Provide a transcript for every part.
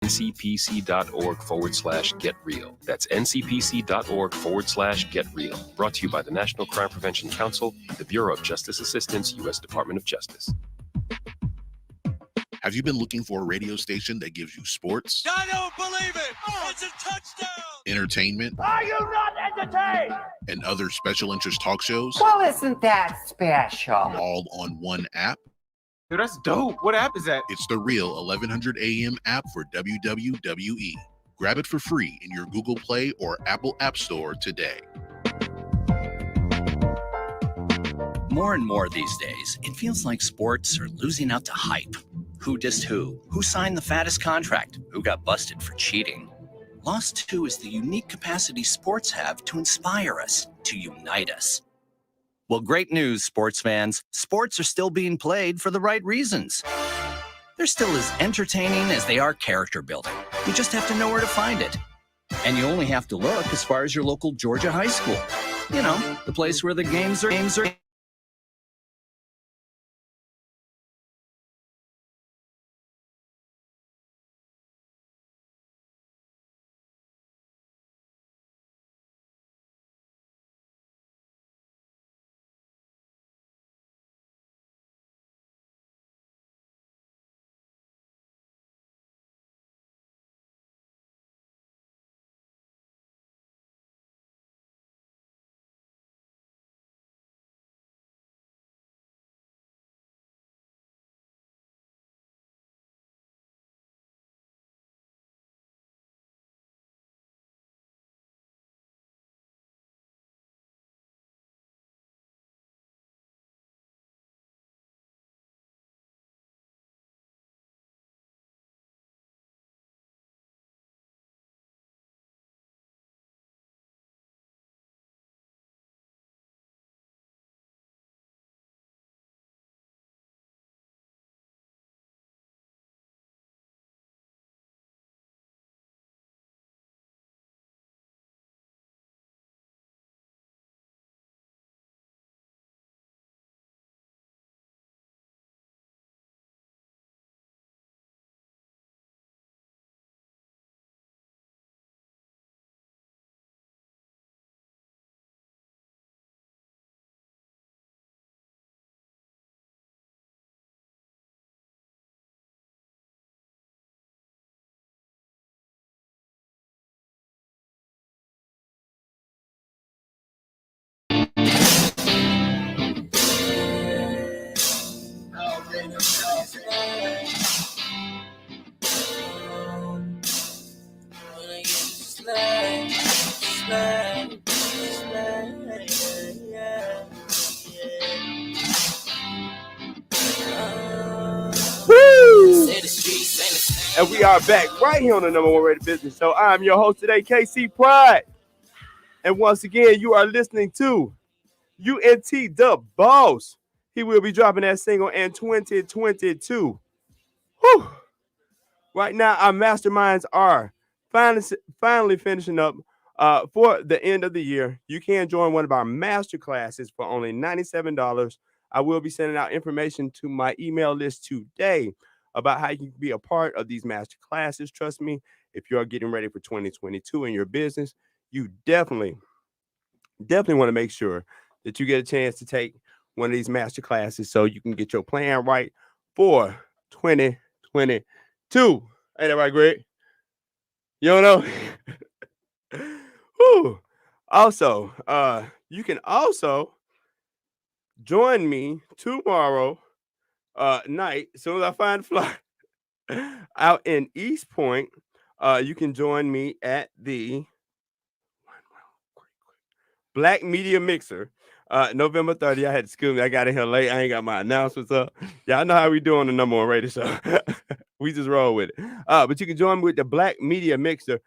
ncpc.org/getreal. That's ncpc.org/getreal. Brought to you by the National Crime Prevention Council, the Bureau of Justice Assistance, U.S. Department of Justice. Have you been looking for a radio station that gives you sports? I don't believe it! It's a touchdown! Entertainment? Are you not entertained? And other special interest talk shows? Well, isn't that special? All on one app? Dude, that's dope. What app is that? It's the Real 1100 AM app for WWE. Grab it for free in your Google Play or Apple App Store today. More and more these days, it feels like sports are losing out to hype. Who dissed who? Who signed the fattest contract? Who got busted for cheating? Lost 2 is the unique capacity sports have to inspire us, to unite us. Well, great news, sports fans. Sports are still being played for the right reasons. They're still as entertaining as they are character building. You just have to know where to find it. And you only have to look as far as your local Georgia high school. You know, the place where the games are. And we are back right here on the number one rated business show. I'm your host today, KC Pride. And once again, you are listening to UNT the Boss. He will be dropping that single in 2022. Whew. Right now, our masterminds are finally finishing up for the end of the year. You can join one of our master classes for only $97. I will be sending out information to my email list today about how you can be a part of these master classes. Trust me, if you are getting ready for 2022 in your business, you definitely want to make sure that you get a chance to take one of these master classes so you can get your plan right for 2022. Ain't that right, Greg? You don't know? Whew. Also, you can also join me tomorrow night, as soon as I find a fly, out in East Point. You can join me at the Black Media Mixer, November 30th. I had to school me. I got in here late. I ain't got my announcements up. Yeah, I know how we do on the number one radio show. We just roll with it. But you can join me with the Black Media Mixer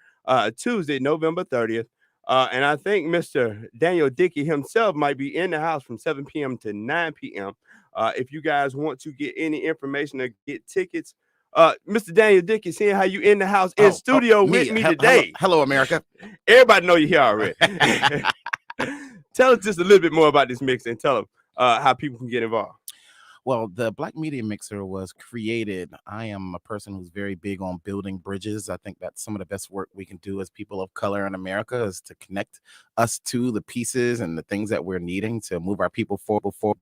Tuesday, November 30th. And I think Mr. Daniel Dickey himself might be in the house from 7 p.m. to 9 p.m. If you guys want to get any information or get tickets, Mr. Daniel Dickey, seeing how you in the house in studio with me today. Hello, America. Everybody know you're here already. Tell us just a little bit more about this mix and tell them how people can get involved. Well, the Black Media Mixer was created. I am a person who's very big on building bridges. I think that's some of the best work we can do as people of color in America is to connect us to the pieces and the things that we're needing to move our people forward.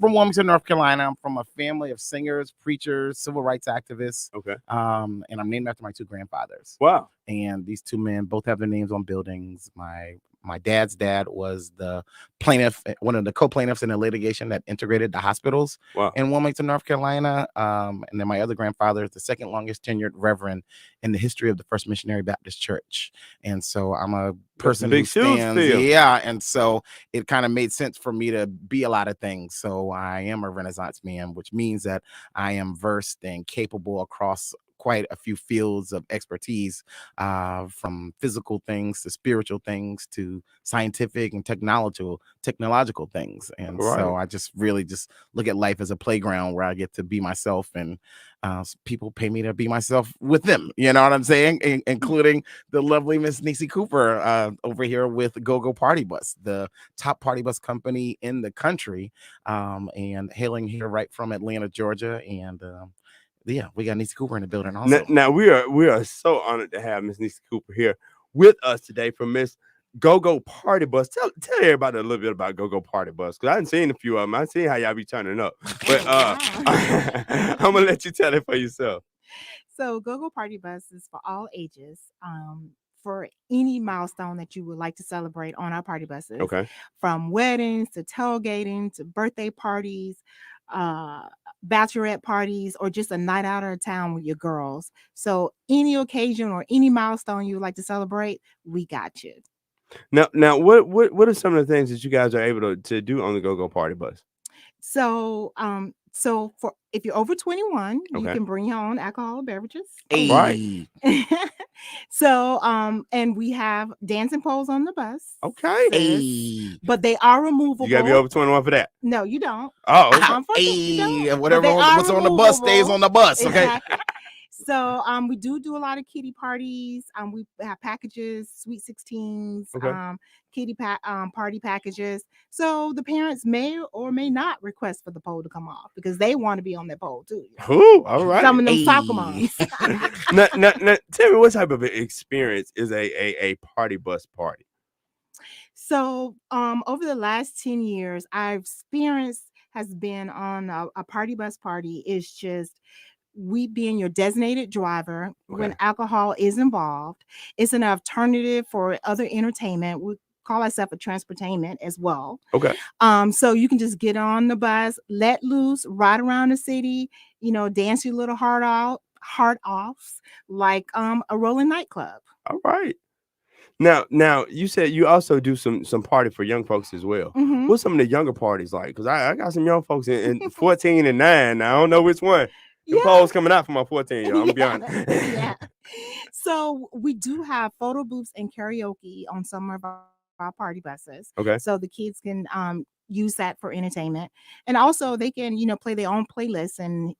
From Wilmington, North Carolina. I'm from a family of singers, preachers, civil rights activists. Okay. And I'm named after my two grandfathers. Wow. And these two men both have their names on buildings. My dad's dad was the plaintiff, one of the co-plaintiffs in a litigation that integrated the hospitals in Wilmington, North Carolina. And then my other grandfather is the second longest tenured reverend in the history of the First Missionary Baptist Church. And so I'm a person who stands. Yeah. And so it kind of made sense for me to be a lot of things. So I am a Renaissance man, which means that I am versed and capable across quite a few fields of expertise, from physical things to spiritual things to scientific and technological things. And so I just really just look at life as a playground where I get to be myself, and people pay me to be myself with them. You know what I'm saying? Including the lovely Miss Lenecia Cooper over here with Go-Go Party Bus, the top party bus company in the country, and hailing here right from Atlanta, Georgia. And yeah, we got Lenecia Cooper in the building also. Now we are so honored to have Miss Lenecia Cooper here with us today from Miss Go-Go Party Bus. Tell everybody a little bit about Go-Go Party Bus, because I haven't seen a few of them. I've seen how y'all be turning up. But I'm gonna let you tell it for yourself. So Go-Go Party Bus is for all ages. For any milestone that you would like to celebrate on our party buses. Okay. From weddings to tailgating to birthday parties, bachelorette parties, or just a night out of town with your girls. So any occasion or any milestone you would like to celebrate, we got you. Now what are some of the things that you guys are able to do on the Go-Go Party Bus? So for if you're over 21, you can bring your own alcoholic beverages. Right. So and we have dancing poles on the bus. Okay. But they are removable. You gotta be over 21 for that. No, you don't. Oh, okay. Unfortunately, you don't. Whatever what's on the bus stays on the bus. Okay. Exactly. So we do a lot of kiddie parties. We have packages, sweet 16s, Okay. kiddie party packages. So the parents may or may not request for the pole to come off because they want to be on that pole too. Ooh, all right. Some of them soccer moms. now, tell me, what type of experience is a party bus party? So over the last 10 years, I've experienced has been on a party bus party. It's just we being your designated driver when alcohol is involved. It's an alternative for other entertainment. We call ourselves a transportainment as well. Okay. So you can just get on the bus, let loose, ride around the city, dance your little heart offs like a rolling nightclub. All right. Now you said you also do some party for young folks as well. Mhm. What's some of the younger parties like? Because I got some young folks in 14 and 9. Now, I don't know which one. The polls coming out for my 14 year old. I'm gonna be honest. Yeah. So we do have photo booths and karaoke on some of our party buses. Okay. So the kids can use that for entertainment, and also they can play their own playlists and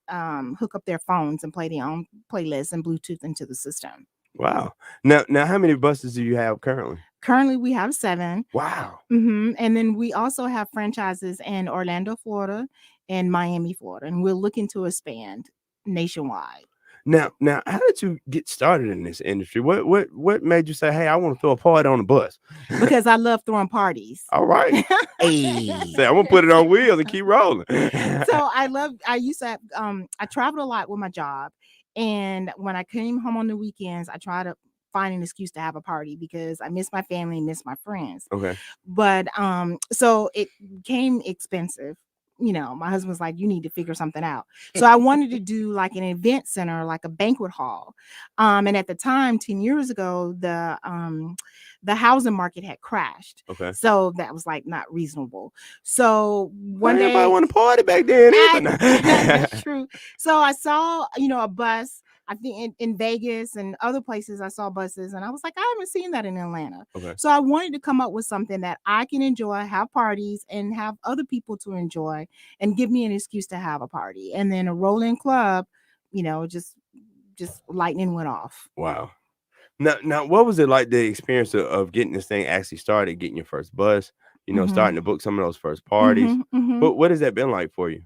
hook up their phones and play their own playlists and Bluetooth into the system. Wow. Now, how many buses do you have currently? Currently, we have 7. Wow. And then we also have franchises in Orlando, Florida, and Miami, Florida, and we're looking to expand nationwide. Now, how did you get started in this industry? What made you say, "Hey, I want to throw a party on the bus"? Because I love throwing parties. All right. Hey, say, I'm gonna put it on wheels and keep rolling. So I used to I traveled a lot with my job, and when I came home on the weekends, I tried to find an excuse to have a party because I miss my family, miss my friends. Okay. But so it became expensive. My husband's like, you need to figure something out. So I wanted to do like an event center, like a banquet hall. And at the time, 10 years ago, the housing market had crashed. Okay. So that was like not reasonable. So one day, everybody want to party back then. that's true. So I saw, a bus. I think in Vegas and other places, I saw buses, and I was like, I haven't seen that in Atlanta. Okay. So I wanted to come up with something that I can enjoy, have parties, and have other people to enjoy, and give me an excuse to have a party. And then a rolling club, just lightning went off. Wow. Now, what was it like, the experience of getting this thing actually started, getting your first bus, starting to book some of those first parties? What has that been like for you?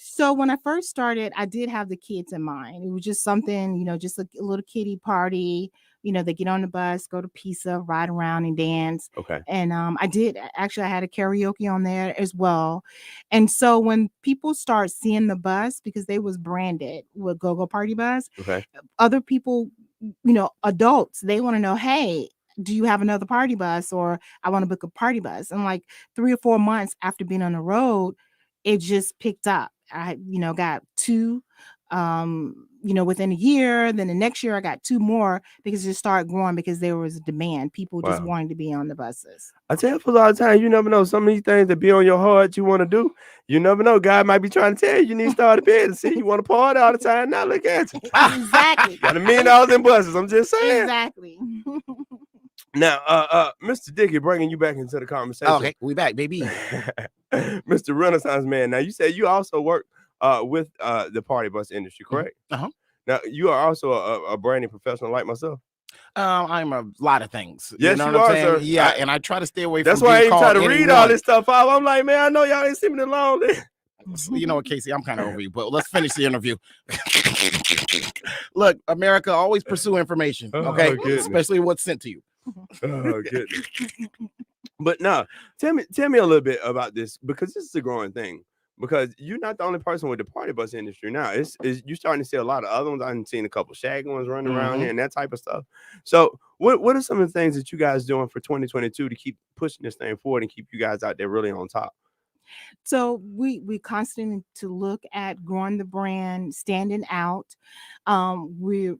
So when I first started, I did have the kids in mind. It was just something, just a little kiddie party. They get on the bus, go to pizza, ride around and dance. Okay. And I had a karaoke on there as well. And so when people start seeing the bus, because they was branded with Go-Go Party Bus, Okay. other people, adults, they want to know, hey, do you have another party bus? Or I want to book a party bus. And like 3 or 4 months after being on the road, it just picked up. I, got 2, within a year. Then the next year I got 2 more because it started growing because there was a demand. People just wanted to be on the buses. I tell you, for a lot of times, you never know. Some of these things that be on your heart you want to do, you never know. God might be trying to tell you need to start a business. See, you want to party all the time. Now look at you. Exactly. Got $1 million in buses. I'm just saying. Exactly. Now, Mr. Dickey, bringing you back into the conversation. Okay, we back, baby. Mr. Renaissance Man. Now, you said you also work with the party bus industry, correct? Uh-huh. Now, you are also a branding professional like myself. I'm a lot of things. Yes, you know you what I'm are, saying? sir. Yeah, and I try to stay away That's from why I ain't being try to called read all this stuff out. I'm like, man, I know y'all ain't seen me long. You know what, Casey? I'm kind of over you, but let's finish the interview. Look, America, always pursue information, okay? Especially what's sent to you. Oh, goodness. But no, tell me a little bit about this, because this is a growing thing. Because you're not the only person with the party bus industry now. It's you're starting to see a lot of other ones. I've seen a couple shag ones running around here and that type of stuff. So what are some of the things that you guys doing for 2022 to keep pushing this thing forward and keep you guys out there really on top? So we constantly to look at growing the brand, standing out. We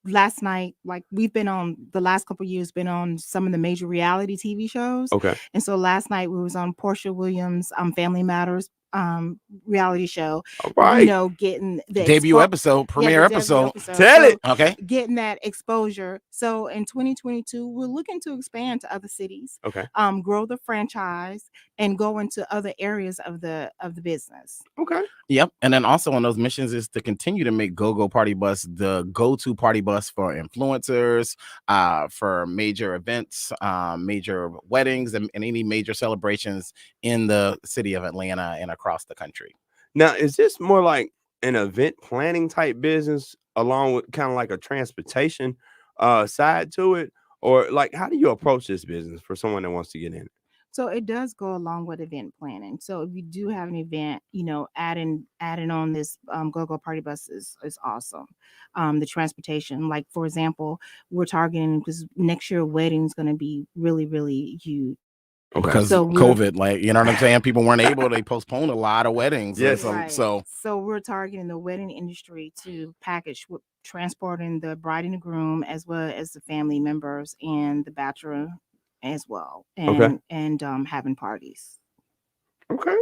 last night, like we've been on the last couple of years, been on some of the major reality TV shows. Okay. And so last night we was on Portia Williams' Family Matters reality show. All right. You know, getting the Debut episode, premiere the debut episode. Tell it. Okay. Getting that exposure. So in 2022, we're looking to expand to other cities. Okay. Grow the franchise and go into other areas of the business. Okay. Yep. And then also on those missions is to continue to make Go-Go Party Bus the go-to party bus for influencers, for major events, major weddings, and any major celebrations in the city of Atlanta and across the country. Now, is this more like an event planning type business along with kind of like a transportation side to it? Or like, how do you approach this business for someone that wants to get in it? So it does go along with event planning. So if you do have an event, you know, adding on this Go-Go Party Bus is awesome. The transportation, like for example, we're targeting because next year wedding is going to be really, really huge. Okay. Because So COVID, like, you know what I'm saying? People weren't able, they postponed a lot of weddings. Yes. So we're targeting the wedding industry to package with transporting the bride and the groom as well as the family members and the bachelor as well, and having parties. Okay.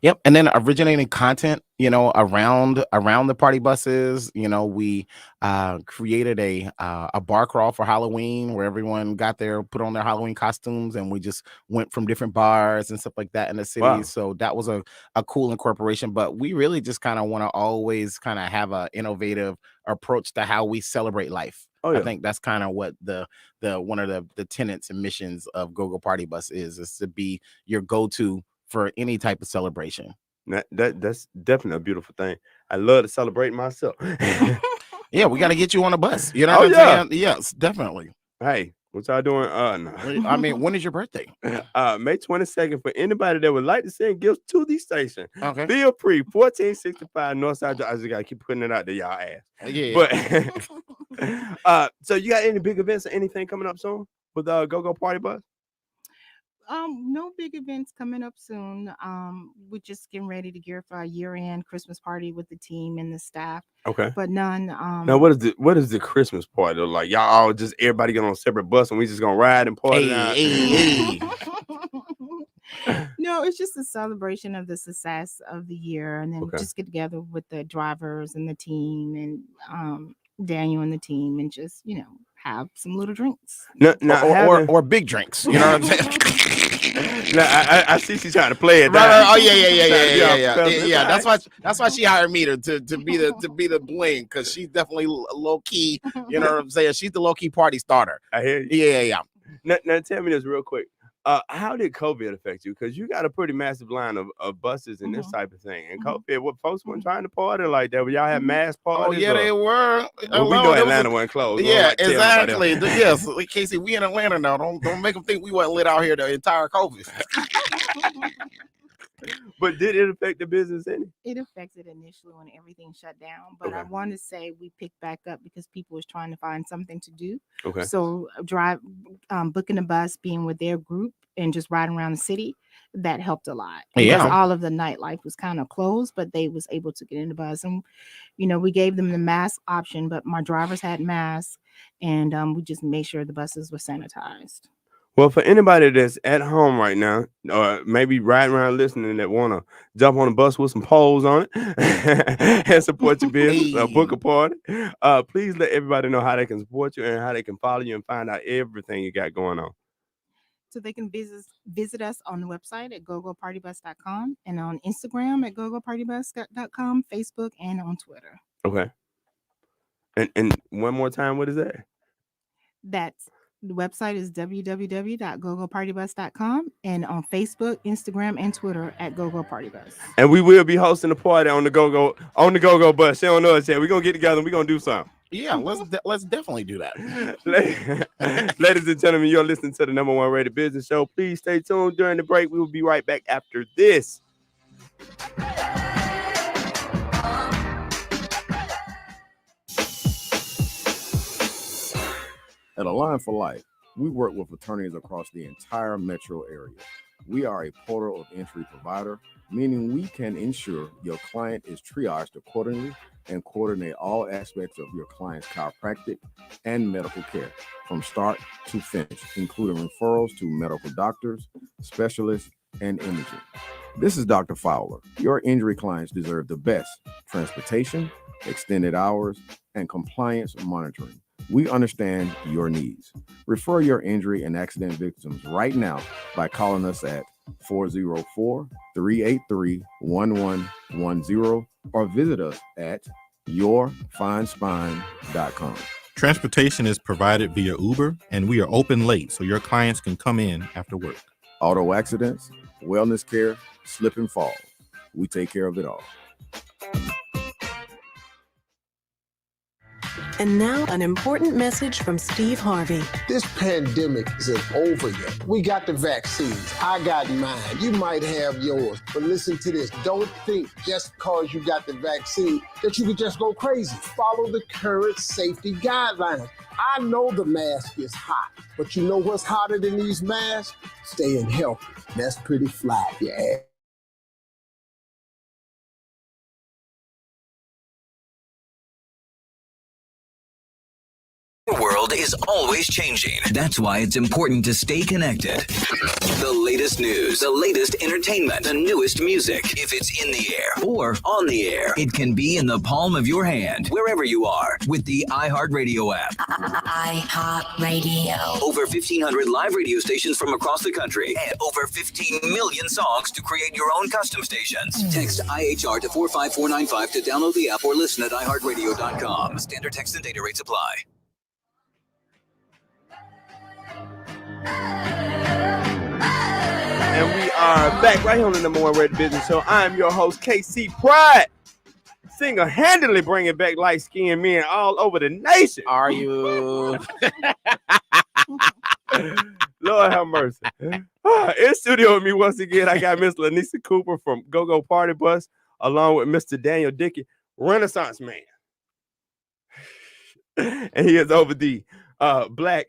Yep. And then originating content, you know, around the party buses. You know, we created a bar crawl for Halloween where everyone put on their Halloween costumes, and we just went from different bars and stuff like that in the city. Wow. So that was a cool incorporation. But we really just kind of want to always kind of have an innovative approach to how we celebrate life. Oh, yeah. I think that's kind of what the one of the tenets and missions of Go-Go Party Bus is to be your go-to for any type of celebration. That's definitely a beautiful thing. I love to celebrate myself. Yeah, we got to get you on a bus. You know what I'm saying? Yes, definitely. Hey, what y'all doing? No. I mean, when is your birthday? May 22nd. For anybody that would like to send gifts to the station, Okay. feel free. 1465 Northside. I just gotta keep putting it out there, y'all ass. Yeah. But so you got any big events or anything coming up soon with Go-Go Party Bus? No big events coming up soon. We're just getting ready to gear for our year-end Christmas party with the team and the staff. Okay. But none. Now, what is the Christmas party look like? Y'all all just everybody get on a separate bus and we just gonna ride and party. No, it's just a celebration of the success of the year, and then just get together with the drivers and the team and Daniel and the team, and just have some little drinks. Or big drinks. You know what I'm saying? Now, I see she's trying to play it. Right. Oh yeah. That's why she hired me to be the bling, because she's definitely low key. You know what I'm saying? She's the low key party starter. I hear you. Yeah. Now tell me this real quick. How did COVID affect you? Because you got a pretty massive line of buses and this type of thing. And COVID, what folks weren't trying to party like that? But y'all had mass parties? Oh yeah, they were. Well, we know Atlanta wasn't closed. Yeah, exactly. Yes, Casey, we in Atlanta now. Don't make them think we wasn't lit out here the entire COVID. But did it affect the business any? It affected initially when everything shut down, but I want to say we picked back up because people was trying to find something to do. Okay. So booking a bus, being with their group, and just riding around the city, that helped a lot. Because all of the nightlife was kind of closed, but they was able to get in the bus, and we gave them the mask option, but my drivers had masks, and we just made sure the buses were sanitized. Well, for anybody that's at home right now, or maybe riding around listening that want to jump on a bus with some poles on it and support your business or book a party, please let everybody know how they can support you and how they can follow you and find out everything you got going on. So they can visit us on the website at gogopartybus.com and on Instagram at gogopartybus.com, Facebook, and on Twitter. Okay. And one more time, what is that? The website is www.gogopartybus.com, and on Facebook, Instagram, and Twitter at Go-Go Party Bus. And we will be hosting a party on the Go-Go bus. She don't know us yet. We're gonna get together and we're gonna do something. Yeah, let's definitely do that. Ladies and gentlemen, you're listening to the #1 rated business show. Please stay tuned during the break. We will be right back after this. At Align for Life, we work with attorneys across the entire metro area. We are a portal of entry provider, meaning we can ensure your client is triaged accordingly and coordinate all aspects of your client's chiropractic and medical care from start to finish, including referrals to medical doctors, specialists, and imaging. This is Dr. Fowler. Your injury clients deserve the best transportation, extended hours, and compliance monitoring. We understand your needs. Refer your injury and accident victims right now by calling us at 404-383-1110 or visit us at yourfinespine.com. Transportation is provided via Uber, and we are open late so your clients can come in after work. Auto accidents, wellness care, slip and fall. We take care of it all. And now an important message from Steve Harvey. This pandemic isn't over yet. We got the vaccines. I got mine. You might have yours. But listen to this. Don't think just because you got the vaccine that you can just go crazy. Follow the current safety guidelines. I know the mask is hot, but you know what's hotter than these masks? Staying healthy. That's pretty fly, yeah. The world is always changing. That's why it's important to stay connected. The latest news, the latest entertainment, the newest music. If it's in the air or on the air, it can be in the palm of your hand, wherever you are, with the iHeartRadio app. iHeartRadio. Over 1,500 live radio stations from across the country and over 15 million songs to create your own custom stations. Text IHR to 45495 to download the app or listen at iHeartRadio.com. Standard text and data rates apply. And we are back right here on the number one radio business show. I'm your host, KC Pride. Single-handedly bringing back light-skinned men all over the nation. Are you? Lord have mercy. In studio with me once again, I got Miss Lenecia Cooper from Go-Go Party Bus, along with Mr. Daniel Dickey, Renaissance man. And he is over the Black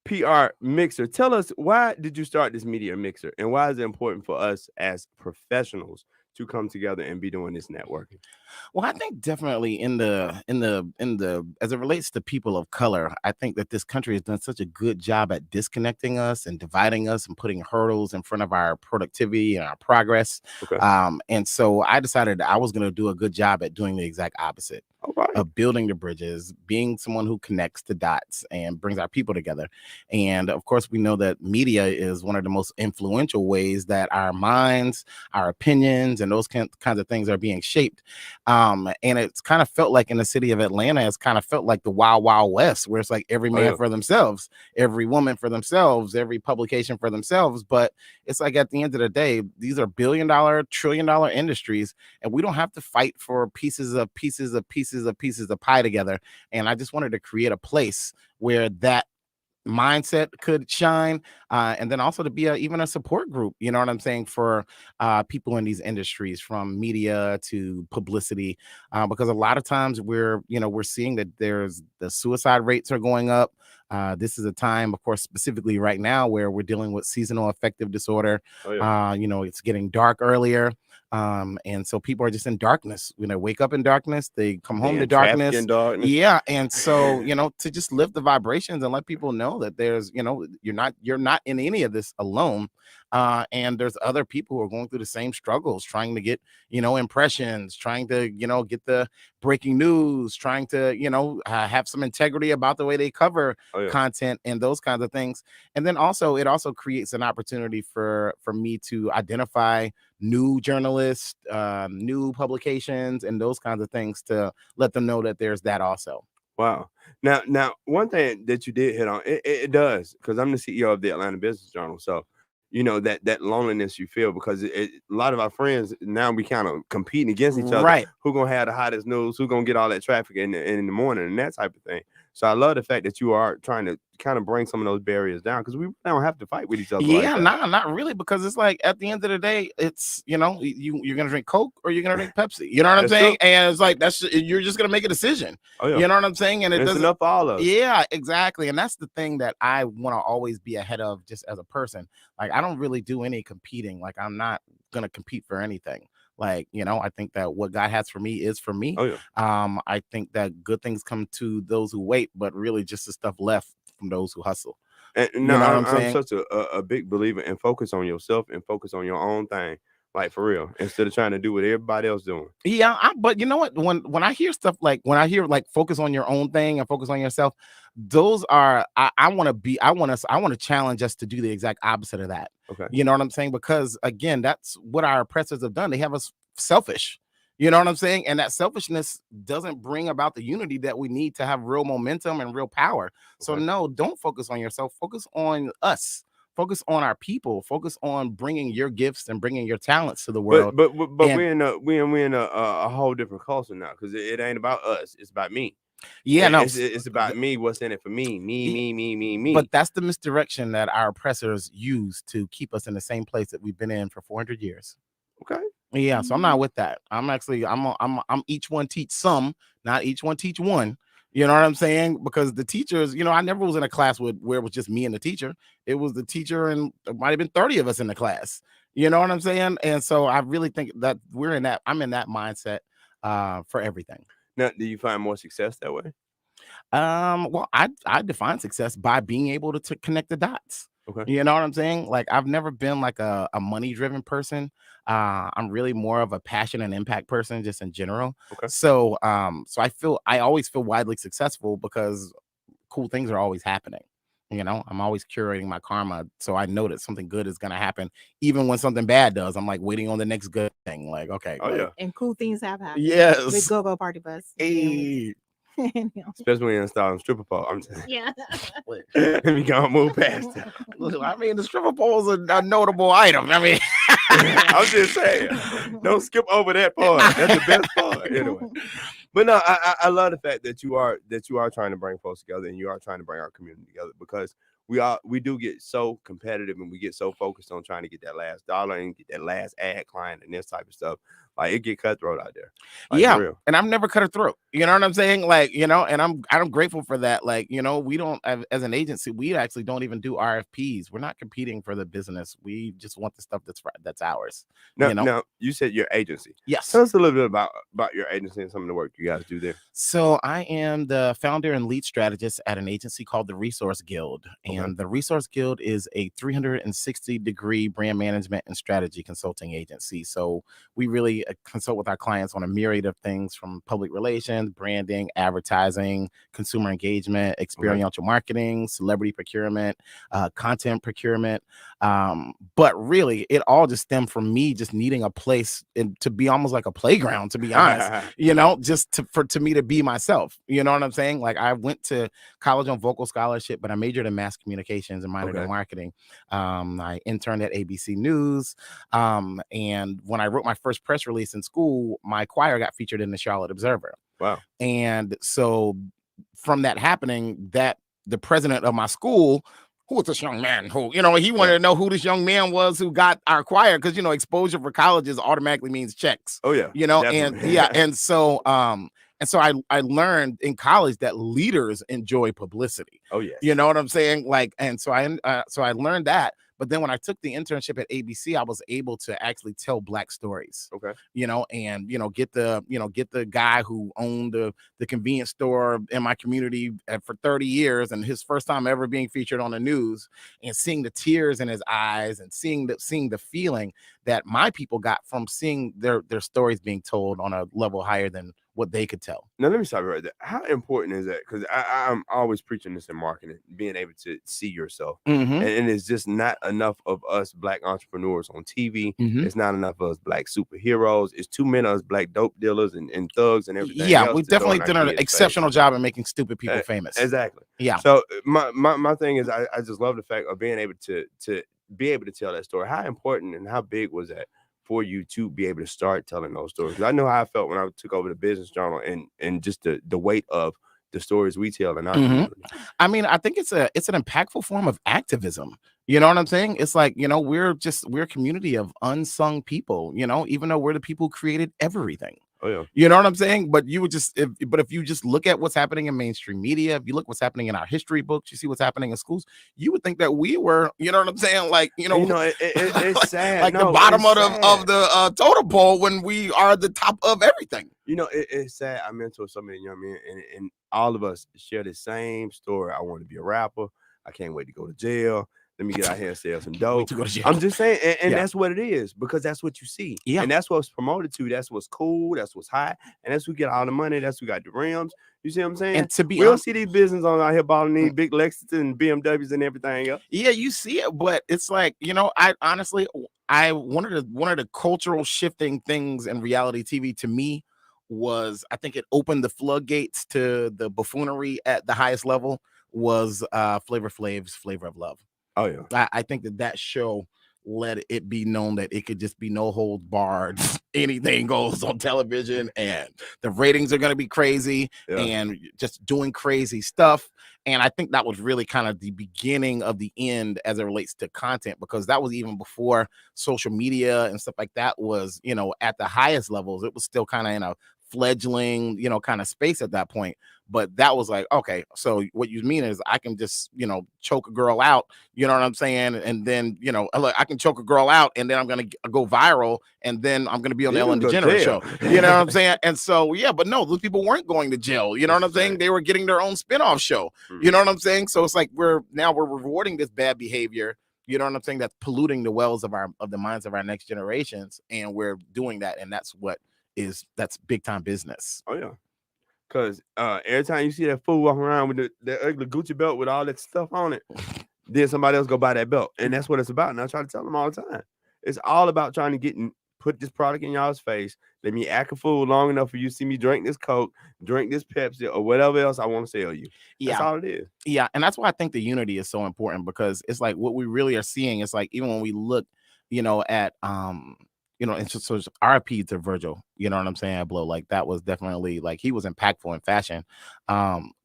PR Mixer. Tell us, why did you start this media mixer, and why is it important for us as professionals to come together and be doing this networking? Well, I think definitely in the as it relates to people of color, I think that this country has done such a good job at disconnecting us and dividing us and putting hurdles in front of our productivity and our progress. Okay. And so I decided I was going to do a good job at doing the exact opposite. Of building the bridges, being someone who connects the dots and brings our people together. And of course, we know that media is one of the most influential ways that our minds, our opinions, and those kinds of things are being shaped. And it's kind of felt like in the city of Atlanta, it's kind of felt like the Wild Wild West, where it's like every man for themselves, every woman for themselves, every publication for themselves. But it's like at the end of the day, these are billion-dollar, trillion-dollar industries, and we don't have to fight for pieces of pie together. And I just wanted to create a place where that mindset could shine, and then also to be even a support group, you know what I'm saying, for people in these industries, from media to publicity, because a lot of times we're seeing that there's the suicide rates are going up. This is a time, of course, specifically right now, where we're dealing with seasonal affective disorder. It's getting dark earlier. And so people are just in darkness. Wake up in darkness, they come home to darkness. Yeah. And so, to just lift the vibrations and let people know that there's, you're not in any of this alone. And there's other people who are going through the same struggles, trying to get, impressions, trying to, get the breaking news, trying to, have some integrity about the way they cover content and those kinds of things. And then also, it also creates an opportunity for me to identify new journalists, new publications, and those kinds of things, to let them know that there's that also. Wow. Now, one thing that you did hit on, it does, because I'm the CEO of the Atlanta Business Journal. So, that loneliness you feel, because a lot of our friends, now we kind of competing against each other. Right. Who going to have the hottest news? Who going to get all that traffic in the morning and that type of thing. So I love the fact that you are trying to kind of bring some of those barriers down, because we don't have to fight with each other. Yeah, not really, because it's like at the end of the day, it's you're gonna drink Coke or you're gonna drink Pepsi. You know what I'm saying? True. And it's like you're just gonna make a decision. You know what I'm saying? And it's enough for all of us. Yeah, exactly. And that's the thing that I want to always be ahead of, just as a person. Like, I don't really do any competing. Like, I'm not gonna compete for anything. Like, I think that what God has for me is for me. I think that good things come to those who wait, but really just the stuff left from those who hustle. And no, I'm such a big believer in focus on yourself and focus on your own thing, Like for real, instead of trying to do what everybody else doing. Yeah, but you know what? When I hear stuff like focus on your own thing and focus on yourself, those are I want to challenge us to do the exact opposite of that. Okay. You know what I'm saying? Because again, that's what our oppressors have done. They have us selfish. You know what I'm saying? And that selfishness doesn't bring about the unity that we need to have real momentum and real power. So no, don't focus on yourself. Focus on us. Focus on our people. Focus on bringing your gifts and bringing your talents to the world. But we're in a whole different culture now because it ain't about us. It's about me. Yeah, no, it's about me. What's in it for me? Me. But that's the misdirection that our oppressors use to keep us in the same place that we've been in for 400 years. Okay. Yeah, so I'm not with that. I'm each one teach some, not each one teach one. You know what I'm saying? Because the teachers, I never was in a class where it was just me and the teacher. It was the teacher and there might have been 30 of us in the class. You know what I'm saying? And so I really think that I'm in that mindset for everything. Now, do you find more success that way? Well, I define success by being able to connect the dots. Okay. You know what I'm saying? Like I've never been like a money-driven person. I'm really more of a passion and impact person just in general. Okay. So I always feel widely successful because cool things are always happening. I'm always curating my karma. So I know that something good is gonna happen. Even when something bad does, I'm like waiting on the next good thing. Like, okay. Oh, yeah. And cool things have happened. Yes. With Go-Go Party Bus. Hey. Especially when you install stripper pole. I'm saying. Yeah. We gonna move past that. I mean, the stripper pole is a notable item. I mean, I'm just saying, don't skip over that part. That's the best part, anyway. But no, I love the fact that you are trying to bring folks together and you are trying to bring our community together because we do get so competitive and we get so focused on trying to get that last dollar and get that last ad client and this type of stuff. Like it get cutthroat out there. Like, yeah, and I've never cut a throat. You know what I'm saying? Like, and I'm grateful for that. Like, we don't as an agency, we actually don't even do RFPs. We're not competing for the business. We just want the stuff that's ours. Now, you said your agency. Yes. Tell us a little bit about your agency and some of the work you guys do there. So I am the founder and lead strategist at an agency called the Resource Guild. And the Resource Guild is a 360-degree brand management and strategy consulting agency. So we really consult with our clients on a myriad of things from public relations, branding, advertising, consumer engagement, experiential marketing, celebrity procurement, content procurement. But really, it all just stemmed from me just needing a place to be almost like a playground, to be honest, just to me to be myself. You know what I'm saying? Like I went to college on vocal scholarship, but I majored in mass communications and minored in marketing. I interned at ABC News. And when I wrote my first press release in school, my choir got featured in the Charlotte Observer. Wow. And so from that happening, that the president of my school, who was this young man who, he wanted to know who this young man was who got our choir because, exposure for colleges automatically means checks. Oh, yeah. And so I learned in college that leaders enjoy publicity. Oh, yeah. You know what I'm saying? Like, and so I learned that. But then when I took the internship at ABC, I was able to actually tell Black stories. Okay. And get the guy who owned the convenience store in my community for 30 years and his first time ever being featured on the news and seeing the tears in his eyes and seeing the feeling that my people got from seeing their stories being told on a level higher than what they could tell. Now, let me stop you right there. How important is that? Because I'm always preaching this in marketing, being able to see yourself. And it's just not enough of us Black entrepreneurs on TV. It's not enough of us Black superheroes. It's too many of us Black dope dealers and thugs and everything. Yeah, we've definitely done an exceptional job at making stupid people famous. Exactly. Yeah. So my thing is I just love the fact of being able to be able to tell that story. How important and how big was that for you to be able to start telling those stories? Because I know how I felt when I took over the Business Journal and just the weight of the stories we tell in our community. I mean, I think it's an impactful form of activism. You know what I'm saying? It's like, we're a community of unsung people, even though we're the people who created everything. Oh, yeah. You know what I'm saying? But if you just look at what's happening in mainstream media, if you look what's happening in our history books, you see what's happening in schools, you would think that we were, you know what I'm saying? Like, it's sad. Like the bottom of the totem pole when we are the top of everything. It's sad. I mentor so many young men and all of us share the same story. I want to be a rapper. I can't wait to go to jail. let me get out here and sell some dope. To go to jail. I'm just saying, and that's what it is, because that's what you see. Yeah. And that's what's promoted to. That's what's cool. That's what's hot. And that's who get all the money. That's who got the rims. You see what I'm saying? And to be we don't honest, see these business on out here balling these big Lexington and BMWs and everything else. Yeah, you see it, but it's like, I honestly, one of the cultural shifting things in reality TV to me was, I think it opened the floodgates to the buffoonery at the highest level, was Flavor Flav's Flavor of Love. Oh yeah. I think that show let it be known that it could just be no holds barred. Anything goes on television, and the ratings are going to be crazy and just doing crazy stuff. And I think that was really kind of the beginning of the end as it relates to content, because that was even before social media and stuff like that was, at the highest levels. It was still kind of in a fledgling, kind of space at that point. But that was like, okay, so what you mean is I can just, choke a girl out, you know what I'm saying? And then, look, I can choke a girl out, and then I'm going to go viral, and then I'm going to be on the Ellen DeGeneres show. You know what I'm saying? And so, but no, those people weren't going to jail. You know what I'm saying? They were getting their own spinoff show. You know what I'm saying? So it's like we're rewarding this bad behavior. You know what I'm saying? That's polluting the wells of the minds of our next generations. And we're doing that. And that's big time business. Oh yeah. Because every time you see that fool walking around with that ugly Gucci belt with all that stuff on it, then somebody else go buy that belt. And that's what it's about. And I try to tell them all the time. It's all about trying to put this product in y'all's face. Let me act a fool long enough for you to see me drink this Coke, drink this Pepsi, or whatever else I want to sell you. That's all it is. Yeah. And that's why I think the unity is so important, because it's like what we really are seeing is like, even when we look, at and so RIP to Virgil, you know what I'm saying? Blow, like that was definitely like, he was impactful in fashion.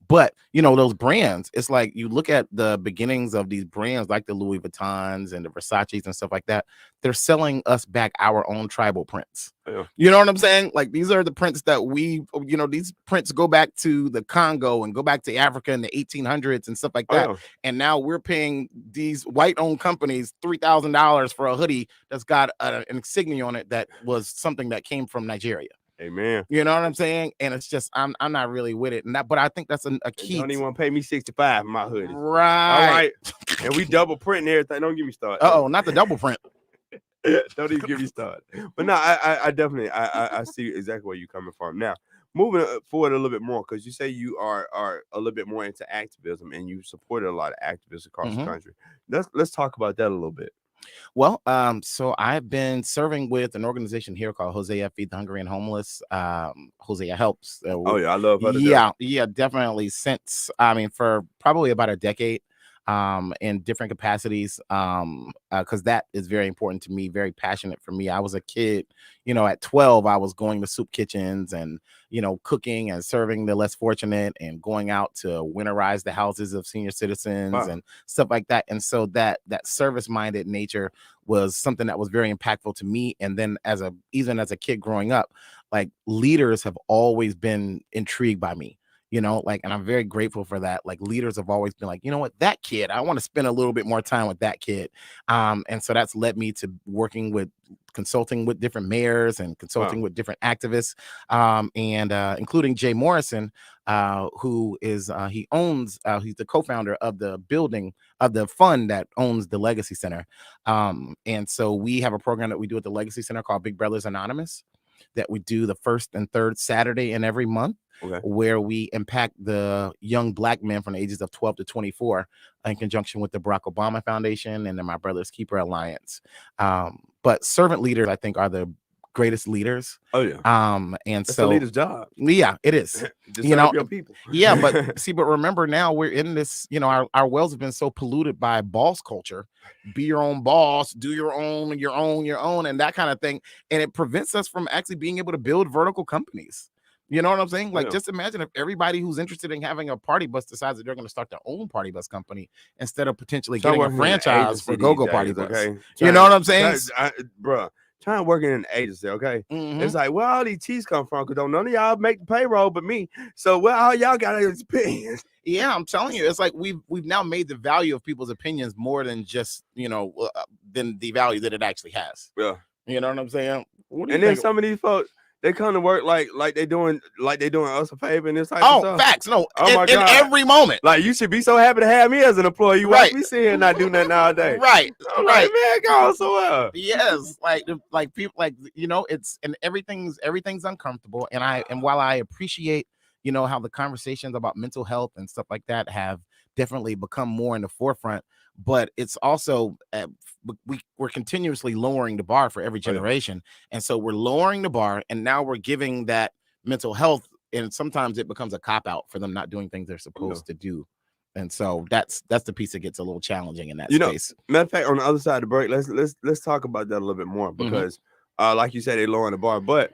But those brands, it's like you look at the beginnings of these brands like the Louis Vuittons and the Versace's and stuff like that. They're selling us back our own tribal prints. Yeah. You know what I'm saying? Like these are the prints that these prints go back to the Congo and go back to Africa in the 1800s and stuff like that. And now we're paying these white-owned companies $3,000 for a hoodie that's got an insignia on it that was something that came from Nigeria. Amen. You know what I'm saying? And it's just I'm not really with it. But I think that's a key. Don't even want to pay me $65 for my hoodie. Right. All right. And we double printing everything. Don't get me started. Not the double print. Don't even get me started. But no, I definitely I see exactly where you're coming from. Now, moving forward a little bit more, because you say you are a little bit more into activism, and you supported a lot of activists across the country. Let's talk about that a little bit. Well, so I've been serving with an organization here called Hosea Feed the Hungry and Homeless. Hosea helps. I love her. Yeah, definitely. Since for probably about a decade. In different capacities, because that is very important to me, very passionate for me. I was a kid, at 12, I was going to soup kitchens and, cooking and serving the less fortunate and going out to winterize the houses of senior citizens and stuff like that. And so that service-minded nature was something that was very impactful to me. And then even as a kid growing up, like leaders have always been intrigued by me. And I'm very grateful for that. Like leaders have always been like, you know what, that kid, I want to spend a little bit more time with that kid. And so that's led me to consulting with different mayors and consulting with different activists, and including Jay Morrison, who is he's the co-founder of the building of the fund that owns the Legacy Center. And so we have a program that we do at the Legacy Center called Big Brothers Anonymous, that we do the first and third Saturday in every month. Where we impact the young Black men from the ages of 12 to 24 in conjunction with the Barack Obama Foundation and the My Brother's Keeper Alliance. But servant leaders, I think, are the greatest leaders. And that's so the leader's job. Yeah, it is. Your people. Yeah, but remember now we're in this, our wells have been so polluted by boss culture. Be your own boss, do your own, and that kind of thing. And it prevents us from actually being able to build vertical companies. You know what I'm saying? Like, just imagine if everybody who's interested in having a party bus decides that they're going to start their own party bus company instead of potentially getting a franchise for Go-Go Party Bus. You know what I'm saying? Bro, trying to work in an agency, okay? It's like, where all these cheese come from? Because none of y'all make the payroll but me. So where all y'all got is opinions. Yeah, I'm telling you, it's like we've now made the value of people's opinions more than just, than the value that it actually has. Yeah. You know what I'm saying? And then some of these folks, They come to work like they doing us a favor and this type of stuff. Facts. No, oh my God. In every moment. Like you should be so happy to have me as an employee. You watch me sit here and not do nothing all day. Right. I'm like, man, go somewhere. Yes, like people, like it's and everything's uncomfortable. And while I appreciate how the conversations about mental health and stuff like that have definitely become more in the forefront, but it's also we're continuously lowering the bar for every generation. And so we're lowering the bar, and now we're giving that mental health, and sometimes it becomes a cop-out for them not doing things they're supposed to do. And so that's the piece that gets a little challenging in that space. Matter of fact, on the other side of the break, let's talk about that a little bit more, because like you said, they're lowering the bar. But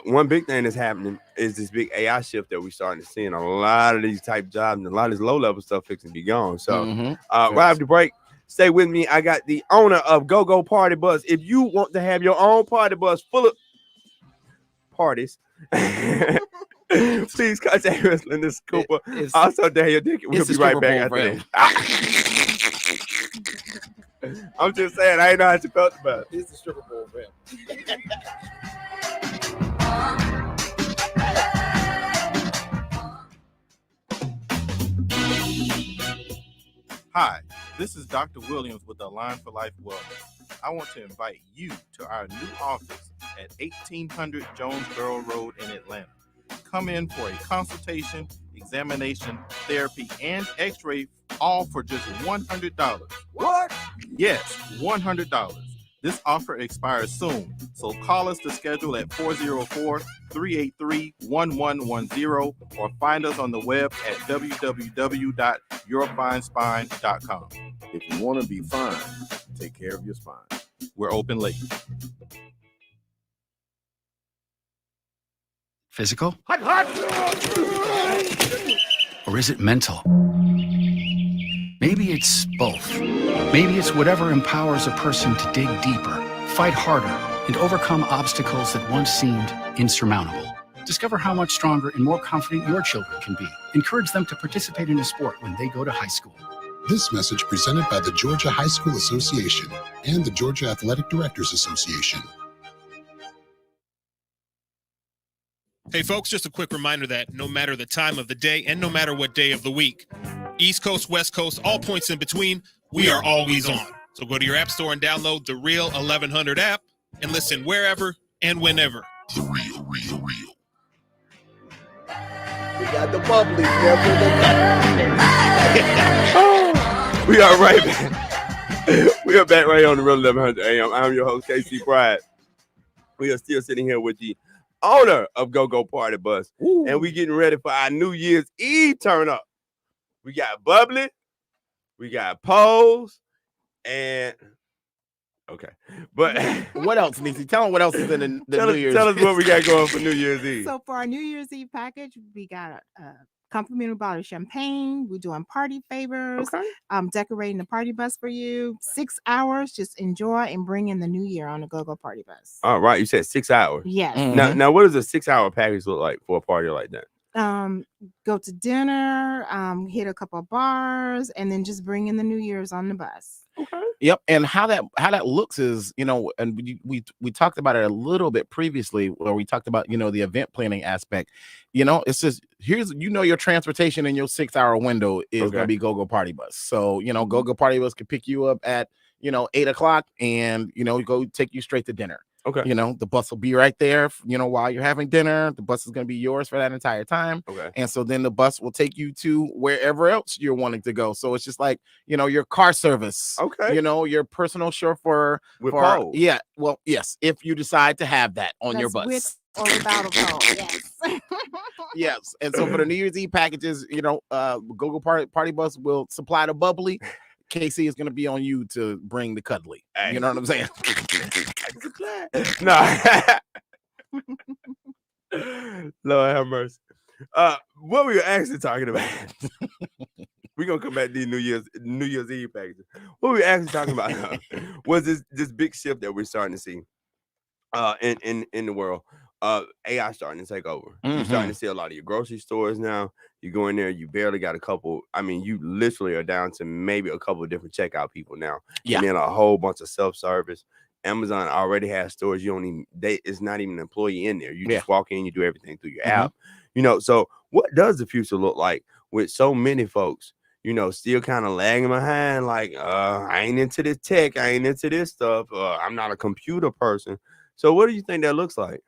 one big thing that's happening is this big AI shift that we're starting to see in a lot of these type jobs, and a lot of this low-level stuff fixing to be gone. So right after the break, stay with me. I got the owner of Go-Go Party Bus. If you want to have your own party bus full of parties, please contact us, Lenecia Cooper. Also, Daniel Dickett. We'll be right back after this. I'm just saying, I ain't know how you felt about it. It's the stripper pole event. Hi, this is Dr. Williams with the Line for Life Wellness. I want to invite you to our new office at 1800 Jonesboro Road in Atlanta. Come in for a consultation, examination, therapy, and x-ray, all for just $100. What? Yes, $100. This offer expires soon, so call us to schedule at 404-383-1110 or find us on the web at www.yourfinespine.com. If you want to be fine, take care of your spine. We're open late. Physical? Or is it mental? Maybe it's both. Maybe it's whatever empowers a person to dig deeper, fight harder, and overcome obstacles that once seemed insurmountable. Discover how much stronger and more confident your children can be. Encourage them to participate in a sport when they go to high school. This message presented by the Georgia High School Association and the Georgia Athletic Directors Association. Hey folks, just a quick reminder that no matter the time of the day and no matter what day of the week, East Coast, West Coast, all points in between, we are always on. So go to your app store and download the Real 1100 app and listen wherever and whenever. The Real. We got the bubbly. We are right back. We are back right on the Real 1100 AM. I'm your host, KC Pride. We are still sitting here with the owner of Go-Go Party Bus. Ooh. And we getting ready for our New Year's Eve turn up. We got bubbly, we got poles, and okay. But what else, Necee? Tell them what else is in the New Year's. Tell us what we got going for New Year's Eve. So for our New Year's Eve package, we got a complimentary bottle of champagne. We're doing party favors. Okay. Decorating the party bus for you. 6 hours. Just enjoy and bring in the new year on the Go-Go Party Bus. All right. You said 6 hours. Yes. Mm-hmm. Now, what does a 6 hour package look like for a party like that? Go to dinner, hit a couple of bars, and then just bring in the New Year's on the bus. Okay. Yep. And how that looks is, and we talked about it a little bit previously, where we talked about, the event planning aspect. It's just here's your transportation in your 6 hour window is gonna be Go-Go Party Bus. So, Go-Go Party Bus can pick you up at 8 o'clock and go take you straight to dinner. Okay. The bus will be right there, while you're having dinner. The bus is going to be yours for that entire time. Okay. And so then the bus will take you to wherever else you're wanting to go. So it's just like, your car service. Okay. Your personal chauffeur. With poles. Yeah. Well, yes. If you decide to have that on your bus. With or without a pole. Yes. Yes. And so for the New Year's Eve packages, Go-Go Party Bus will supply the bubbly. KC is going to be on you to bring the cuddly. Hey. You know what I'm saying? No. Lord have mercy. What we were actually talking about. We're gonna come back to these New Year's Eve packages. What we were actually talking about was this big shift that we're starting to see in the world. AI starting to take over. You're starting to see a lot of your grocery stores now. You go in there, you barely got a couple. I mean, you literally are down to maybe a couple of different checkout people now. Yeah. And then a whole bunch of self-service. Amazon already has stores. You don't even it's not even an employee in there. You just walk in, you do everything through your app. So what does the future look like with so many folks, still kind of lagging behind? Like, I ain't into this tech, I ain't into this stuff. I'm not a computer person. So what do you think that looks like?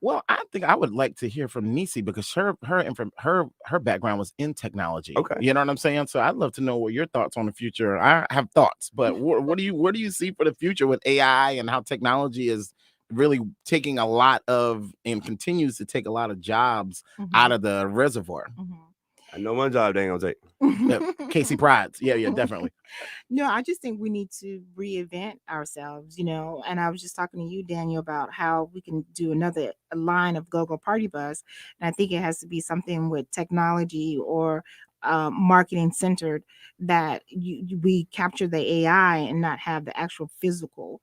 Well, I think I would like to hear from Necee because her background was in technology. Okay. You know what I'm saying? So I'd love to know what your thoughts on the future. I have thoughts, but what do you see for the future with AI and how technology is really taking a lot of and continues to take a lot of jobs out of the reservoir? I know one job they ain't gonna take. Casey Prides. Yeah, definitely. No, I just think we need to reinvent ourselves, and I was just talking to you, Daniel, about how we can do another line of Go-Go Party Bus. And I think it has to be something with technology or marketing centered that we capture the AI and not have the actual physical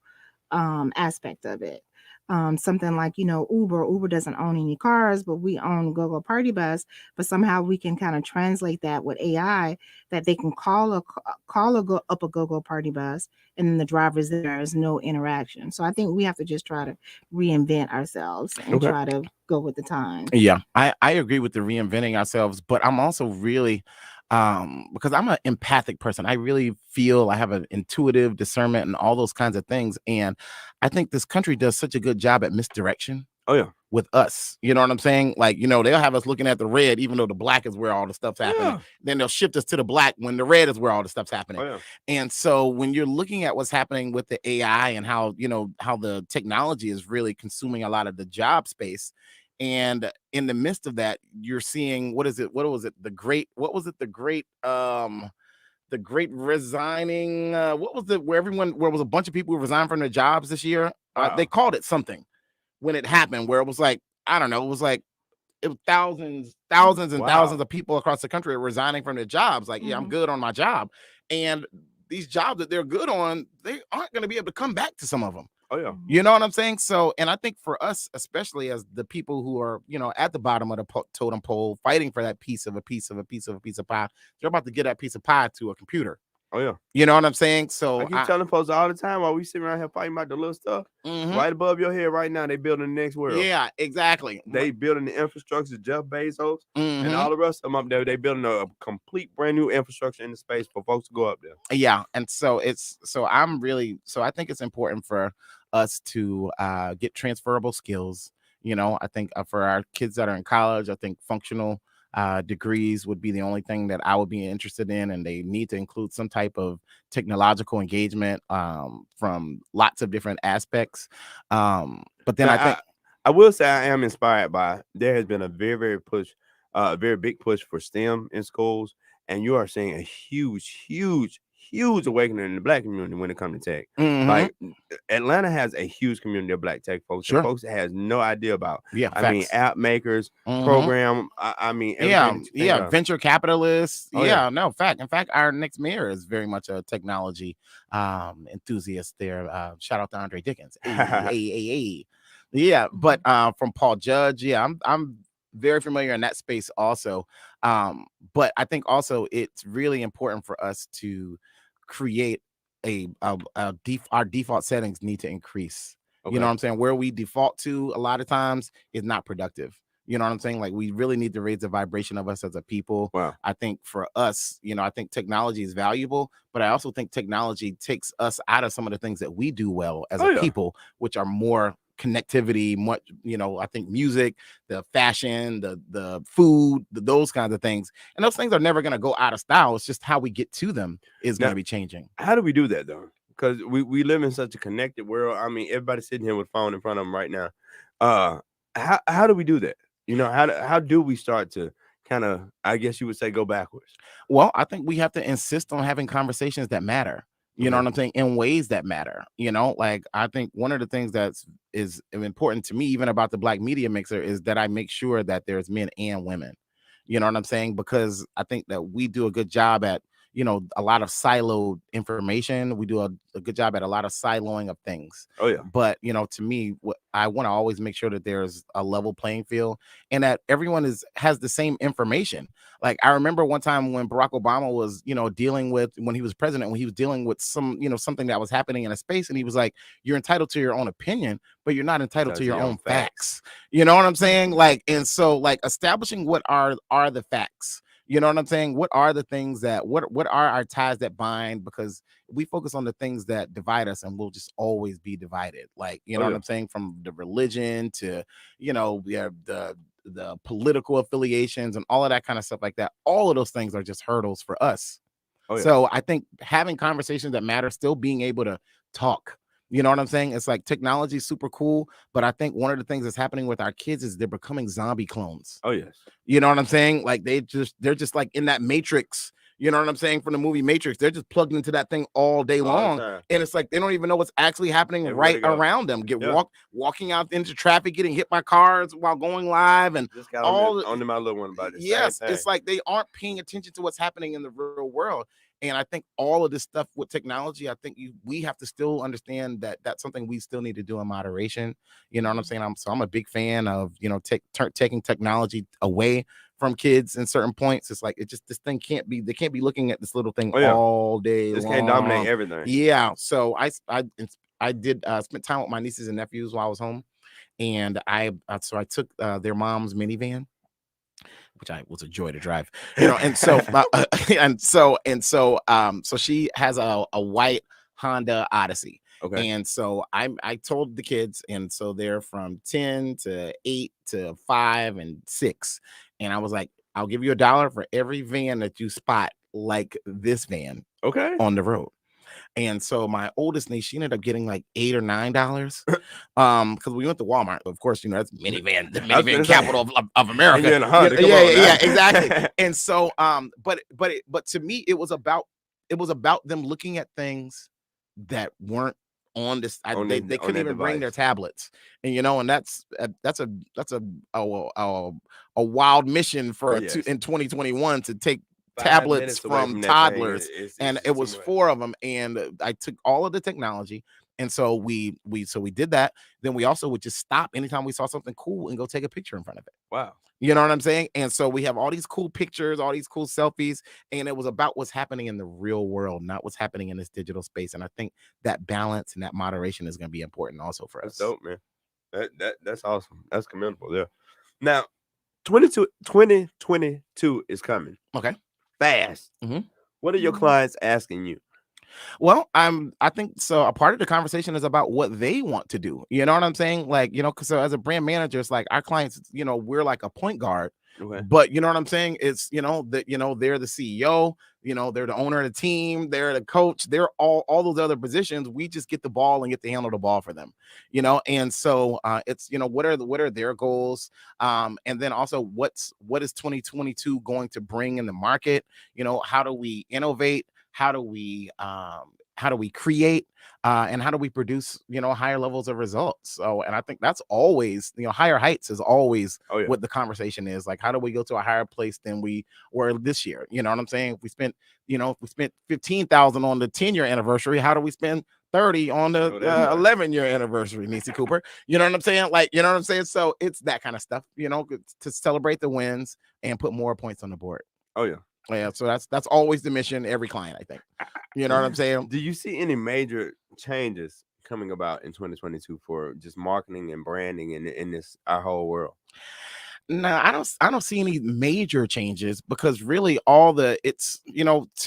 aspect of it. Something like, Uber doesn't own any cars, but we own Go-Go Party Bus, but somehow we can kind of translate that with AI that they can call up a Go-Go Party Bus and then the driver's there is no interaction. So I think we have to just try to reinvent ourselves and try to go with the times. Yeah, I agree with the reinventing ourselves, but I'm also really because I'm an empathic person. I really feel I have an intuitive discernment and all those kinds of things. And I think this country does such a good job at misdirection. Oh, yeah. With us. You know what I'm saying? Like, they'll have us looking at the red, even though the black is where all the stuff's happening. Yeah. Then they'll shift us to the black when the red is where all the stuff's happening. Oh, yeah. And so when you're looking at what's happening with the AI and how the technology is really consuming a lot of the job space. And in the midst of that, you're seeing the great resigning, where was a bunch of people who resigned from their jobs this year. They called it something when it happened, where it was like, I don't know, it was thousands and thousands of people across the country are resigning from their jobs. Like, I'm good on my job. And these jobs that they're good on, they aren't going to be able to come back to some of them. Oh, yeah. You know what I'm saying? So, and I think for us, especially as the people who are, at the bottom of the totem pole, fighting for that piece of pie, they're about to get that piece of pie to a computer. Oh, yeah. You know what I'm saying? So I keep telling folks all the time while we sit around here fighting about the little stuff, right above your head right now, they building the next world. Yeah, exactly. They building the infrastructure, Jeff Bezos and all the rest of them up there. They building a complete brand new infrastructure in the space for folks to go up there. Yeah. And so I think it's important for us to get transferable skills. I think for our kids that are in college, I think functional degrees would be the only thing that I would be interested in, and they need to include some type of technological engagement from lots of different aspects. But then I will say I am inspired by there has been a very big push for STEM in schools, and you are seeing a huge awakening in the Black community when it comes to tech. Like Atlanta has a huge community of Black tech folks. Sure. Folks has no idea about. I mean, app makers, program. Venture capitalists. Oh, No, fact. In fact, our next mayor is very much a technology enthusiast there. Shout out to Andre Dickens. Yeah, but from Paul Judge, I'm very familiar in that space also. But I think also it's really important for us to create our default settings need to increase. Okay. You know what I'm saying? Where we default to a lot of times is not productive. You know what I'm saying? Like, we really need to raise the vibration of us as a people. Wow. I think for us, I think technology is valuable, but I also think technology takes us out of some of the things that we do well as a people, which are more connectivity, much, I think music, the fashion, the food, those kinds of things. And those things are never going to go out of style. It's just how we get to them is going to be changing. How do we do that, though? Because we live in such a connected world. I mean, everybody's sitting here with a phone in front of them right now. How do we do that? How do we start to kind of, I guess you would say, go backwards? Well, I think we have to insist on having conversations that matter. You know what I'm saying? In ways that matter. Like, I think one of the things is important to me, even about the Black media mixer, is that I make sure that there's men and women. You know what I'm saying? Because I think that we do a good job at, a lot of siloed information. We do a good job at a lot of siloing of things. Oh yeah. But to me, what I want to always make sure that there's a level playing field and that everyone has the same information. Like I remember one time when Barack Obama was, dealing with, when he was president, when he was dealing with something that was happening in a space, and he was like, "You're entitled to your own opinion, but you're not entitled to your own facts." You know what I'm saying? Like, and so like establishing what are the facts. You know what I'm saying? What are the things what are our ties that bind? Because we focus on the things that divide us, and we'll just always be divided. Like, you know what I'm saying? From the religion to, the political affiliations and all of that kind of stuff like that. All of those things are just hurdles for us. So I think having conversations that matter, still being able to talk. You know what I'm saying? It's like technology is super cool, but I think one of the things that's happening with our kids is they're becoming zombie clones. Oh yes. You know what I'm saying? Like they're just like in that Matrix. You know what I'm saying? From the movie Matrix, they're just plugged into that thing all day long, and it's like they don't even know what's actually happening right around them. Walking out into traffic, getting hit by cars while going live, and just got on my little one about it. Yes, it's like they aren't paying attention to what's happening in the real world. And I think all of this stuff with technology, I think we have to still understand that that's something we still need to do in moderation. You know what I'm saying? I'm a big fan of, taking technology away from kids in certain points. It's like, this thing can't be looking at this little thing all day long. Can't dominate everything. Yeah. So I did spend time with my nieces and nephews while I was home. And I took their mom's minivan, which was a joy to drive, and so so she has a white Honda Odyssey. Okay. And so I told the kids, and so they're from 10 to 8 to 5 and 6. And I was like, I'll give you $1 for every van that you spot like this van on the road. And so my oldest niece, she ended up getting like $8 or $9. Because we went to Walmart. Of course, that's the minivan capital of America. Yeah, exactly. And so but to me, it was about them looking at things that weren't on this. They couldn't even bring their tablets, and and that's a wild mission for in 2021 to take tablets from toddlers, and it was 4 of them, and I took all of the technology, and so we did that. Then we also would just stop anytime we saw something cool and go take a picture in front of it. Wow. You know what I'm saying? And so we have all these cool pictures, all these cool selfies, and it was about what's happening in the real world, not what's happening in this digital space. And I think that balance and that moderation is going to be important also for us. That's dope, man. That's awesome. That's commendable. Yeah. Now, 2022 is coming. Okay. Fast. Mm-hmm. What are your clients asking you? Well, I think so. A part of the conversation is about what they want to do. You know what I'm saying? Like, so as a brand manager, it's like our clients, we're like a point guard. Okay. But you know what I'm saying? It's that they're the CEO, they're the owner of the team, they're the coach, they're all those other positions. We just get the ball and get to handle the ball for them, and so it's what are their goals, and then also what is 2022 going to bring in the market? How do we innovate? How do we create, and how do we produce, higher levels of results? So, and I think that's always, higher heights is always what the conversation is. Like, how do we go to a higher place than we were this year? You know what I'm saying? If we spent 15,000 on the 10-year anniversary, how do we spend 30 on the 11-year anniversary, Lenecia Cooper? You know what I'm saying? Like, you know what I'm saying? So it's that kind of stuff, to celebrate the wins and put more points on the board. Oh yeah. Yeah, so that's always the mission, every client, I think. You know what I'm saying? Do you see any major changes coming about in 2022 for just marketing and branding in this our whole world? No, I don't see any major changes, because really to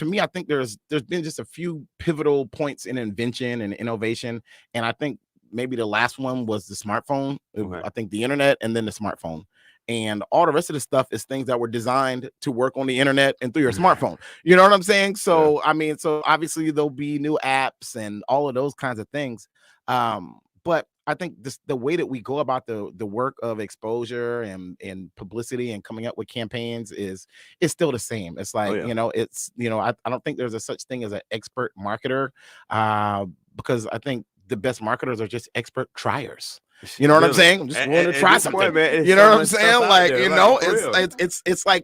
me, I think there's been just a few pivotal points in invention and innovation, and I think maybe the last one was the smartphone. I think the internet and then the smartphone. And all the rest of the stuff is things that were designed to work on the internet and through your smartphone. You know what I'm saying? So, so obviously there'll be new apps and all of those kinds of things. But I think the way that we go about the work of exposure and publicity and coming up with campaigns is still the same. It's like, I don't think there's a such thing as an expert marketer, because I think the best marketers are just expert triers. You know what I'm Really? saying? I'm just willing to try this something. point, man, it's You know so what I'm much stuff saying? out Like, there, you like, know, for real.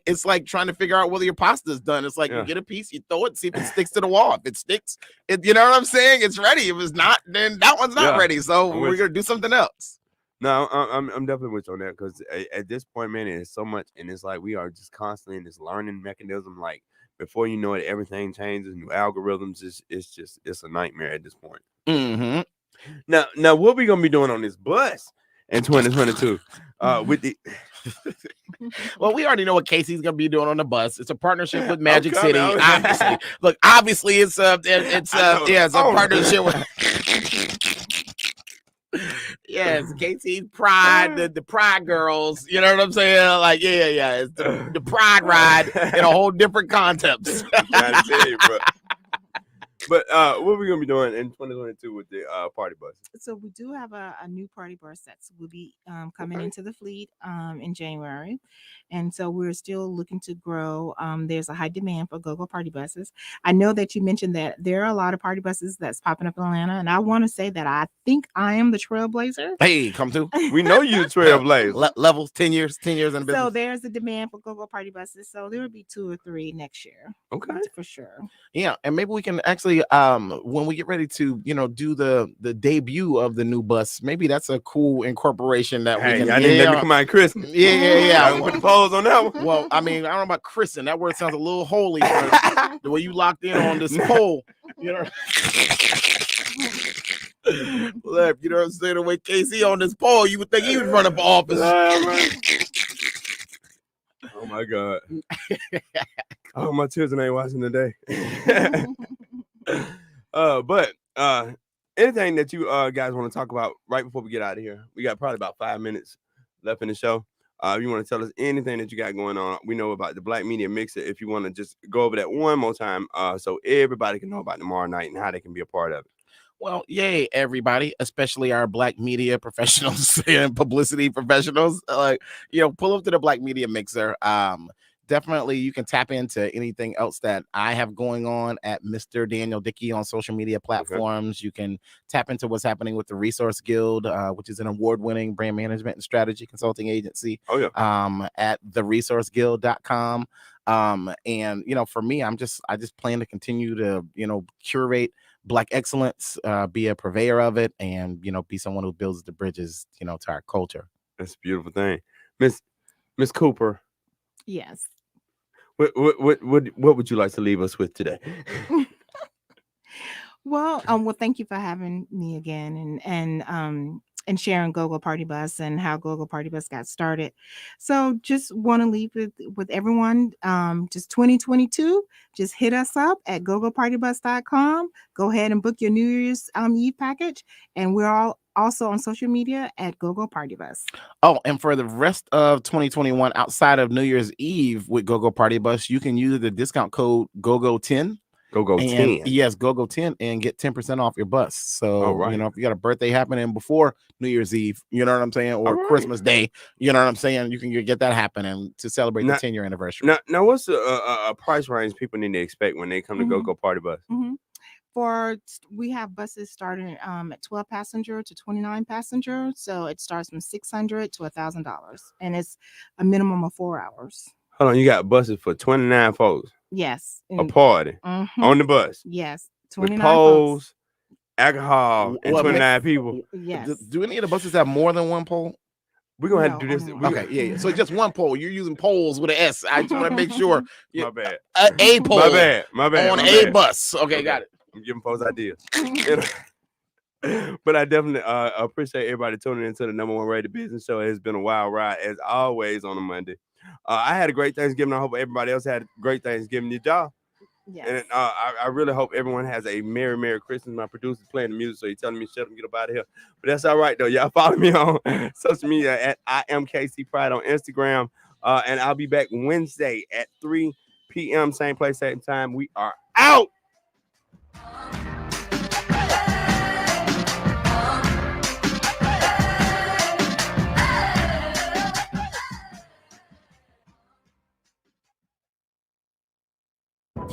it's like trying to figure out whether your pasta's done. It's like Yeah. you get a piece, you throw it, see if it sticks to the wall. If it sticks, you know what I'm saying? It's ready. If it's not, then that one's not Yeah. ready. So I'm we're with gonna do something else. No, I'm definitely with you on that because at this point, man, it's so much, and it's like we are just constantly in this learning mechanism. Like before you know it, everything changes, new algorithms. It's a nightmare at this point. Mm-hmm. Now, what we gonna be doing on this bus in 2022? With the Well, we already know what Casey's gonna be doing on the bus. It's a partnership with Magic coming, City. Obviously, look, obviously it's a partnership with. Yes, Casey's Pride, the Pride girls. You know what I'm saying? Like, yeah. It's the Pride ride in a whole different context. trying to tell you, bro. But what are we gonna be doing in 2022 with the party bus? So we do have a new party bus that will be coming into the fleet in January. And so we're still looking to grow. There's a high demand for go-go party buses. I know that you mentioned that there are a lot of party buses that's popping up in Atlanta. And I want to say that I think I am the trailblazer. Hey, come through. We know you the trailblazer. Levels, 10 years in the business. So there's a demand for go-go party buses. So there will be 2 or 3 next year. Okay. For sure. Yeah, and maybe we can actually when we get ready to do the debut of the new bus, maybe that's a cool incorporation that we can. I didn't let me come out Christmas. Yeah. Put the polls on that one. Well, I mean, I don't know about Christian. That word sounds a little holy. The way you locked in on this pole, you know. Look, you know what I'm saying? The way KC on this pole, you would think he would run up office. Oh my God. Oh, my children ain't watching today. But anything that you guys want to talk about right before we get out of here? We got probably about 5 minutes left in the show. If you want to tell us anything that you got going on, we know about the Black Media Mixer. If you want to just go over that one more time, so everybody can know about tomorrow night and how they can be a part of it. Well, yay, everybody, especially our Black media professionals and publicity professionals. Pull up to the Black Media Mixer. Definitely, you can tap into anything else that I have going on at Mr. Daniel Dickey on social media platforms. Okay. You can tap into what's happening with the Resource Guild, which is an award-winning brand management and strategy consulting agency. Oh, yeah. At theresourceguild.com. And for me, I just plan to continue to curate Black excellence, be a purveyor of it, and be someone who builds the bridges to our culture. That's a beautiful thing. Miss Cooper. Yes. What would you like to leave us with today? Well, thank you for having me again and sharing Go-Go Party Bus and how Go-Go Party Bus got started. So just want to leave with everyone, just 2022, just hit us up at gogopartybus.com. Go ahead and book your New Year's Eve package. And we're all also on social media at Go-Go Party Bus. Oh, and for the rest of 2021, outside of New Year's Eve with Go-Go Party Bus, you can use the discount code GOGO10. GOGO10. Yes, GOGO10 and get 10% off your bus. So, if you got a birthday happening before New Year's Eve, you know what I'm saying, or Christmas Day, you know what I'm saying, you can get that happening to celebrate the 10-year anniversary. Now what's a price range people need to expect when they come to Go-Go Party Bus? Mm-hmm. We have buses starting at 12 passenger to 29 passenger. So it starts from $600 to $1,000, and it's a minimum of 4 hours. Hold on, you got buses for 29 folks. Yes. A party on the bus. Yes. 29 with poles, folks. Alcohol, and 29 people. Yes. Do any of the buses have more than one pole? We're going to have to do this. Okay, yeah. So just one pole. You're using poles with an S. I just want to make sure. My bad. A pole. My bad. On a bus. Okay, got it. I'm giving folks ideas. But I definitely appreciate everybody tuning into the #1 rated business show. It's been a wild ride, as always, on a Monday. I had a great Thanksgiving. I hope everybody else had a great Thanksgiving. Did y'all? Yes. And I really hope everyone has a Merry Christmas. My producer's playing the music, so he's telling me shut up and get up out of here. But that's all right, though. Y'all follow me on social media at IamKC Pride on Instagram. And I'll be back Wednesday at 3 p.m. Same place, same time. We are out.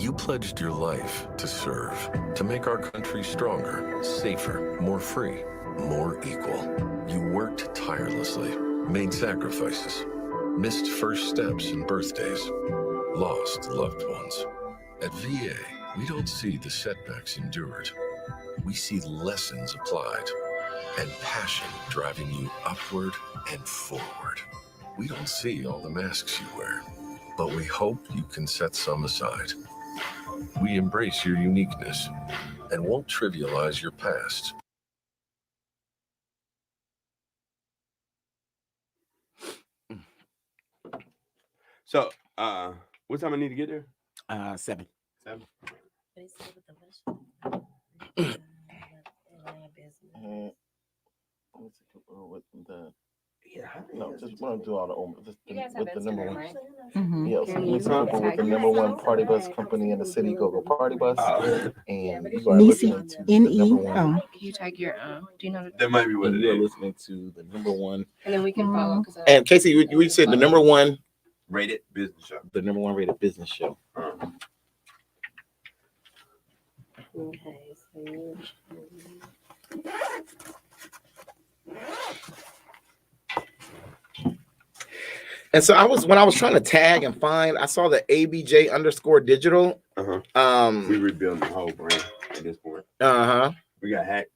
You pledged your life to serve, to make our country stronger, safer, more free, more equal. You worked tirelessly, made sacrifices, missed first steps and birthdays, lost loved ones. At VA, we don't see the setbacks endured. We see lessons applied and passion driving you upward and forward. We don't see all the masks you wear, but we hope you can set some aside. We embrace your uniqueness and won't trivialize your past. So, what time I need to get there? 7. 7. Just want to do all the with the number one. Mhm. Yeah, so we talking with the number one party bus company in the city, Go Party Bus, and you are listening to the number one. Oh. Can you tag your do you know That might be what and it you are is. listening to the number one. and then we can follow And Casey, we said the number one rated business show. The number one rated business show. Okay, so And so when I was trying to tag and find, I saw the ABJ_digital. We rebuilding the whole brand at this point. We got hacked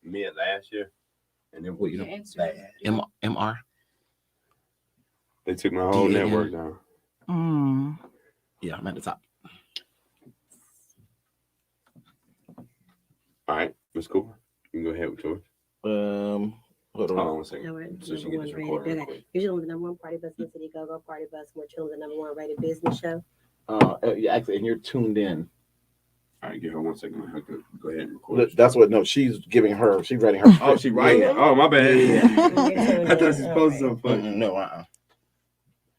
mid last year, and then we MR. They took my whole network down. Yeah, I'm at the top. All right, Ms. Cooper, you can go ahead with yours. Hold on 1 second. So she can get this recorded real quick. Usually with the number one party bus in the city, Go Party Bus. We're chilling the number one rated business show. Yeah, actually, and you're tuned in. All right, give her 1 second. I can go ahead and record. That's what. No, she's giving her. She's writing her. Oh, she writing. Oh, my bad. Yeah. I thought she was supposed to something funny. No,